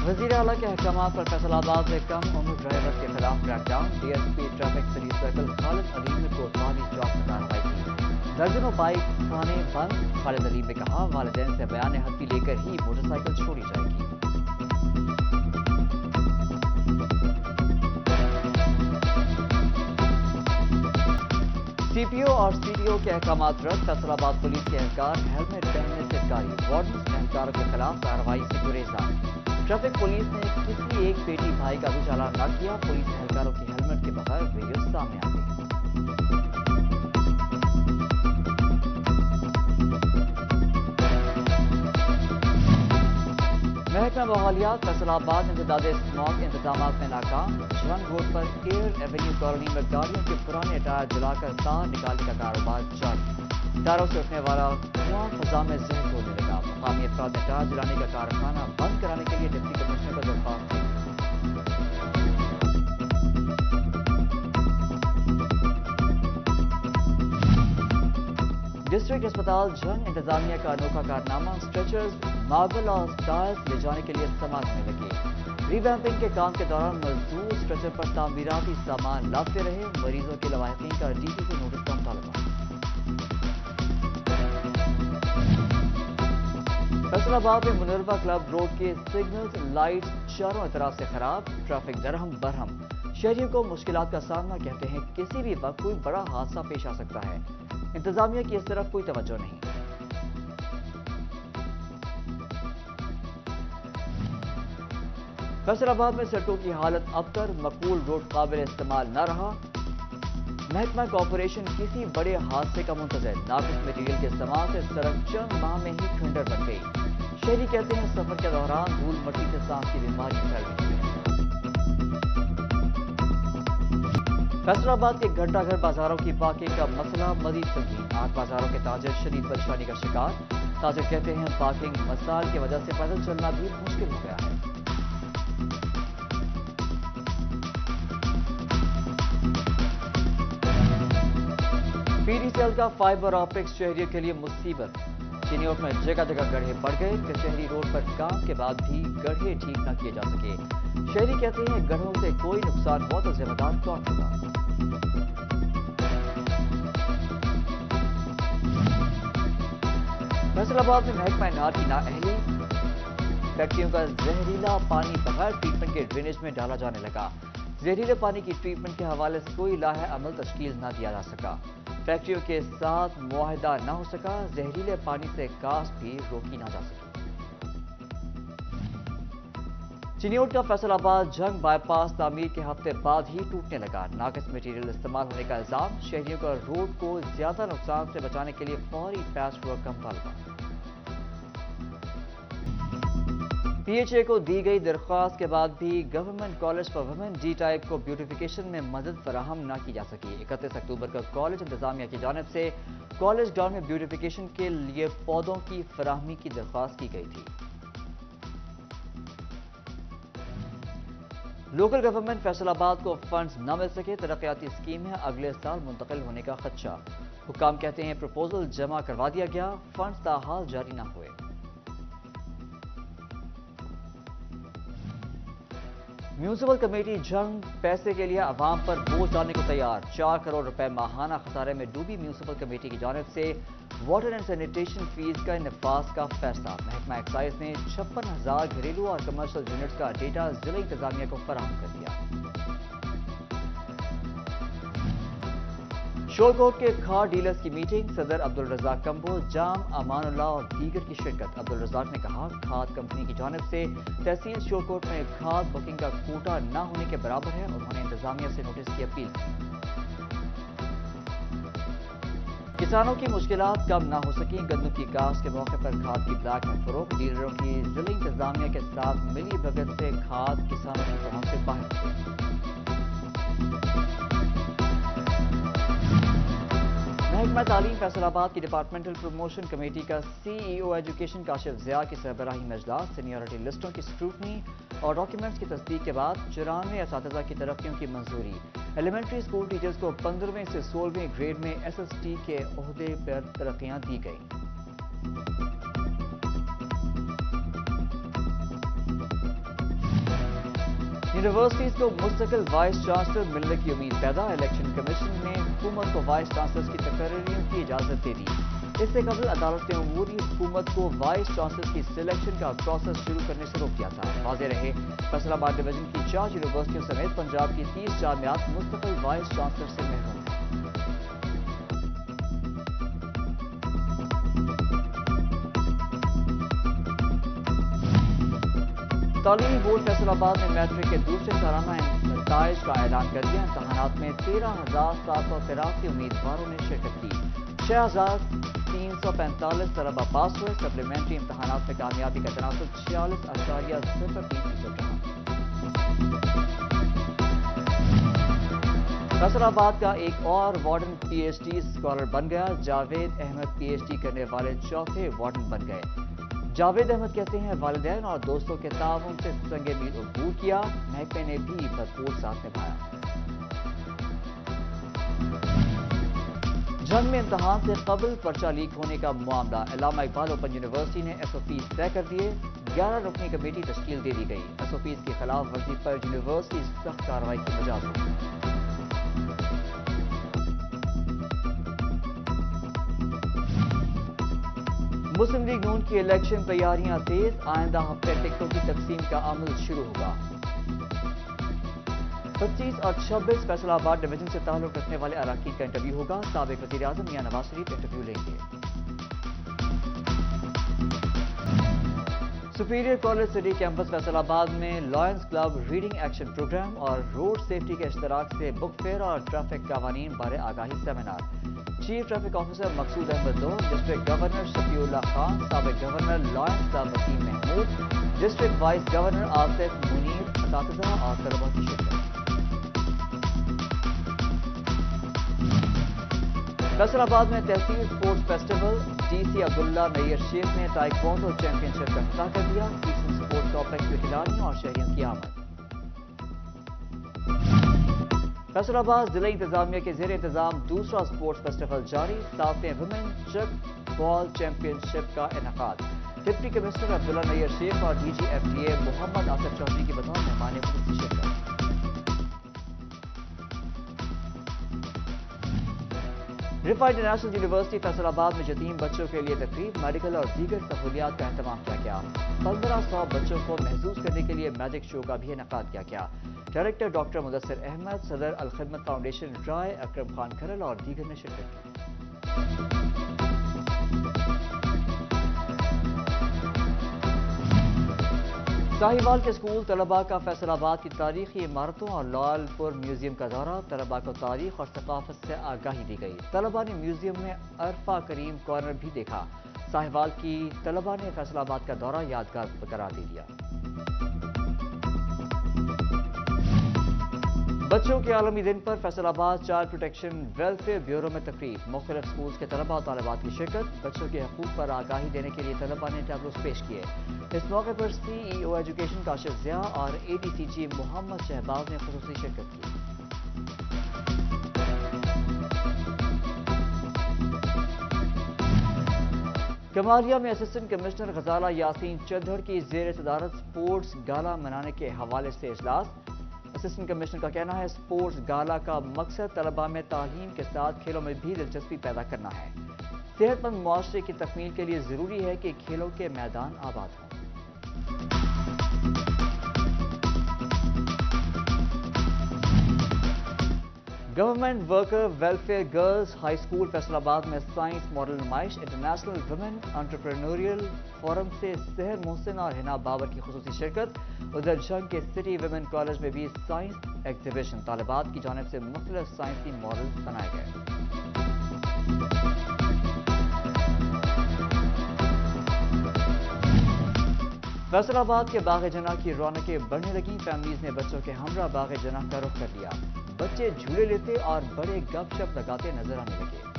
वज़ीर आला के अहकामात पर फैसलाबाद में कम उम्र ड्राइवर के खिलाफ crackdown. DSP traffic city circle Khalid Aleem ने कोतवाली चौक में कार्रवाई की। दर्जनों बाइक थाने बंद। खालिद अलीम ने कहा, वालिदैन से बयान हत्ती लेकर ही मोटरसाइकिल छोड़ी जाएगी। CPO और CDO के अहकामात रद्द। फैसलाबाद पुलिस के एहलकार हेलमेट पहनने से इनकारी। वार्डन एहलकारों के खिलाफ कार्रवाई से गुरेजा। ट्रैफिक पुलिस ने किसी एक बेटी भाई का भी चालान न किया। पुलिस एहलकारों के हेलमेट के बगैर वीडियो सामने आ गई। महकमा बहालियात फैसलाबाद इंतदाद स्मॉग इंतजाम में नाकाम। जंग रोड पर एयर एवेन्यू कॉलोनी में गाड़ियों के पुराने टायर जलाकर तार निकालने का कारोबार जारी। टायरों से उठने वाला धुआं फजा में जहर घोलने लगा। मुकामी अफराद ने टायर जलाने का कारखाना बंद कराने के लिए डिप्टी कमिश्नर को दरख्वास्त की। डिस्ट्रिक्ट अस्पताल जंग इंतजामिया का अनोखा कारनामा। स्ट्रेचर्स, मार्बल और टायर्स ले जाने के लिए इस्तेमाल होने लगे। रिवैम्पिंग के काम के दौरान मजदूर स्ट्रेचर पर तामीराती सामान लाते रहे। मरीजों के लवाहिकीन का DC से नोटिस का मुतालबा। फैसलाबाद में मुनरवा क्लब रोड के सिग्नल्स लाइट्स चारों तरफ से खराब। ट्रैफिक दरहम बरहम। शहरियों को मुश्किलात का सामना कहते हैं। किसी भी वक्त कोई बड़ा हादसा पेश आ सकता है। इंतजामिया की इस तरफ कोई तवज्जो नहीं। फैसलाबाद में सड़कों की हालत अबतर। मकबूल रोड काबिल इस्तेमाल न रहा। महकमा कॉर्पोरेशन किसी बड़े हादसे का मुंतज़िर। नाकिस मटीरियल के इस्तेमाल से सड़क चंद माह में ही खंडर बन गई। शहरी कहते हैं, सफर के दौरान धूल मट्टी से सांस की बीमारी फैल रही है। फैसलाबाद के घंटाघर बाजारों की पार्किंग का मसला मजीद संगीन। 8 बाजारों के ताजिर शदीद परेशानी का शिकार। ताजिर कहते हैं, पार्किंग मसाइल की वजह से पैदल चलना भी मुश्किल हो गया है। PDCL का फाइबर ऑप्टिक्स शहरियों के लिए मुसीबत। चिनियोट में जगह जगह गड्ढे पड़ गए। कचहरी रोड पर काम के बाद भी गड्ढे ठीक न किए जा सके। शहरी कहते हैं, गड्ढों से कोई नुकसान हुआ तो जिम्मेदार कौन होगा। फैसलाबाद में महकमा नार की नाअहली। फैक्ट्रियों का जहरीला पानी बगैर ट्रीटमेंट के ड्रेनेज में डाला जाने लगा। जहरीले पानी की ट्रीटमेंट के हवाले से कोई लाहे अमल तश्कील न दिया जा सका। फैक्ट्रियों के साथ मुआहदा न हो सका। जहरीले पानी से काश्त भी रोकी न जा सकी। चिनियोट का फैसलाबाद जंग बाईपास तामीर के हफ्ते बाद ही टूटने लगा। नाकिस मटीरियल इस्तेमाल होने का इल्जाम। शहरियों का रोड को ज्यादा नुकसान से बचाने के लिए फौरी पैच वर्क का मुतालबा। PHA को दी गई दरख्वास्त के बाद भी government college for women D type को ब्यूटिफिकेशन में मदद फराहम न की जा सकी। 31 अक्टूबर को कॉलेज इंतजामिया की जानिब से कॉलेज ग्राउंड में ब्यूटिफिकेशन के लिए पौधों की फराहमी की दरख्वास्त की गई थी। लोकल गवर्नमेंट फैसलाबाद को फंड्स न मिल सके। तरक्याती स्कीम है, अगले साल मुंतकिल होने का खदशा। हुक्काम कहते हैं, प्रपोजल जमा करवा दिया गया, फंड्स ताहाल जारी न हुए। म्यूनिसिपल कमेटी जंग पैसे के लिए अवाम पर बोझ डालने को तैयार। 4 करोड़ रुपए माहाना खसारे में डूबी म्यूनिसिपल कमेटी की जानिब से वाटर एंड सैनिटेशन फीस का नफाज का फैसला। महकमा एक्साइज ने 56,000 घरेलू और कमर्शियल यूनिट्स का डेटा जिला इंतजामिया को फराहम कर दिया। शोरकोट के खाद डीलर्स की मीटिंग। सदर अब्दुल रज़ाक कंबो, जाम अमानुल्लाह और दीगर की शिरकत। अब्दुल रज़ाक ने कहा, खाद कंपनी की जानिब से तहसील शोरकोट में खाद बुकिंग का कोटा न होने के बराबर है। उन्होंने इंतजामिया से नोटिस की अपील की। किसानों की मुश्किलात कम न हो सकी। गन्नू की काश्त के मौके पर खाद की ब्लैक में फरोख्त। डीलरों की जिला इंतजामिया के साथ मिली भगत से खाद किसानों की पहुंच से बाहर हो गई। महकमा तालीम फैसलाबाद की डिपार्टमेंटल प्रमोशन कमेटी का CEO एजुकेशन काशिफ ज़िया की सरबराही में इजलास। सीनियरिटी लिस्टों की स्क्रूटनी और डॉक्यूमेंट्स की तस्दीक के बाद 94 असातिज़ा की तरक्कियों की मंजूरी। एलिमेंट्री स्कूल टीचर्स को 15वें से 16वें ग्रेड में SST के ओहदे पर तरक्कियां दी गई। यूनिवर्सिटीज को मुस्तकिल वाइस चांसलर मिलने की उम्मीद पैदा। इलेक्शन कमीशन ने हुकूमत को वाइस चांसलर्स की तकर्रियों की इजाजत दे दी। इससे कबल अदालत ने अमूरी हुकूमत को वाइस चांसलर्स की सिलेक्शन का प्रोसेस शुरू करने से रोक दिया था। वाज़ेह रहे, फैसलाबाद डिवीजन की 4 यूनिवर्सिटियों समेत पंजाब की 30 जामियात मुस्तकिल वाइस चांसलर से महरूम हैं। तालीमी बोर्ड फैसलाबाद ने मैट्रिक के दूसरे सालाना नताइज का ऐलान कर दिया। इम्तहानात में 13,783 उम्मीदवारों ने शिरकत की। 6,345 तलबा पास हुए। सप्लीमेंट्री इम्तहानात में कामयाबी का तनासब 46.03% रहा। फैसलाबाद का एक और वार्डन PhD स्कॉलर बन गया। जावेद अहमद PhD करने वाले चौथे वार्डन बन गए। जावेद अहमद कहते हैं, वालिदैन और दोस्तों के ताउन से संगे मील अबूर किया। महकमे ने भी भरपूर साथ निभाया। जंग में इम्तहान से कबल पर्चा लीक होने का मामला। अल्लामा इकबाल ओपन यूनिवर्सिटी ने SOPs तय कर दिए। 11 रुकनी कमेटी तश्कील दे दी गई। SOPs की खिलाफ वर्जी पर यूनिवर्सिटी सख्त कार्रवाई की मजाज। मुस्लिम लीग नून की इलेक्शन तैयारियां तेज। आइंदा हफ्ते टिकटों की तकसीम का अमल शुरू होगा। 25 और 26 फैसलाबाद डिवीजन से ताल्लुक रखने वाले अरकान का इंटरव्यू होगा। साबिक वज़ीर आज़म मियां नवाज शरीफ इंटरव्यू लेंगे। Superior college city campus Faisalabad में lions club reading action programme और रोड सेफ्टी के इश्तराक से बुक फेयर और ट्रैफिक कानून बारे आगाही seminar. Chief traffic officer Maqsood Ahmed दो, डिस्ट्रिक्ट गवर्नर शफीउल्लाह खान, साबिक governor lions club Waseem Mahmood, district vice governor Asif Munir, असातिज़ा और तलबा की शिरकत। फैसलाबाद में तहसील sports festival. DC Abdullah Nayyar Sheikh ने ताइक्वांडो चैंपियनशिप का इफ्तिताह कर दिया। ईसन स्पोर्ट्स कॉम्प्लेक्स में खिलाड़ियों और शहरियों की आमद। फैसलाबाद जिला इंतजामिया के जेर इंतजाम दूसरा स्पोर्ट्स फेस्टिवल जारी। 7वें वुमेन चक बॉल चैंपियनशिप का इनेकाद। डिप्टी कमिश्नर अब्दुल्ला नैयर शेख और DG FDA मोहम्मद आसिफ चौधरी की बतौर मेहमान खुसूसी शिरकत। रिफा इंटरनेशनल यूनिवर्सिटी फैसलाबाद में यतीम बच्चों के लिए तकरीब, मेडिकल और दीगर सहूलियात का अहतमाम किया गया। 1500 बच्चों को महसूस करने के लिए मैजिक शो का भी इनेकाद किया गया। डायरेक्टर डॉक्टर मुदस्सिर अहमद, सदर अल-खिदमत फाउंडेशन राय, अकरम खान खरल और दीगर ने शिरकत की। साहिवाल के स्कूल तलबा का फैसलाबाद की तारीखी इमारतों और लालपुर म्यूजियम का दौरा। तलबा को तारीख और सकाफत से आगाही दी गई। तलबा ने म्यूजियम में अरफा करीम कॉर्नर भी देखा। साहिवाल की तलबा ने फैसलाबाद का दौरा यादगार करार दे दिया। बच्चों के आलमी दिन पर Faisalabad child protection welfare bureau में तकरीब। मुख्तलिफ स्कूल्स के तलबा और तालिबात की शिरकत। बच्चों के हकूक पर आगाही देने के लिए तलबा ने टैबलोस पेश किए। इस मौके पर CEO एजुकेशन काशिफ ज़िया और ADCG मोहम्मद शहबाज ने खुसूसी शिरकत की। कमालिया में असिस्टेंट कमिश्नर गजाला यासीन चद्दड़ की जेर सदारत स्पोर्ट्स गाला मनाने के हवाले से इजलास। असिस्टेंट कमिश्नर का कहना है, स्पोर्ट्स गाला का मकसद तलबा में तालीम के साथ खेलों में भी दिलचस्पी पैदा करना है। सेहतमंद मुआशरे की तकमील के लिए जरूरी है कि खेलों के मैदान आबाद हों। Government worker welfare girls high school Faisalabad में साइंस मॉडल नुमाइश। इंटरनेशनल वुमेन एंटरप्रेन्योरियल फोरम से सहर मोहसिन और हिना बाबर की खुसूसी शिरकत। उधर जंग के सिटी वुमेन कॉलेज में भी साइंस एग्जीबिशन। तालिबात की जानिब से मुख्तलिफ साइंसी मॉडल्स बनाए गए। फैसलाबाद के बाग जना की रौनकें बढ़ने लगी। फैमिलीज ने बच्चों के हमरा बाग जना का रुख कर लिया। बच्चे झूले लेते और बड़े गपशप लगाते नजर आने लगे।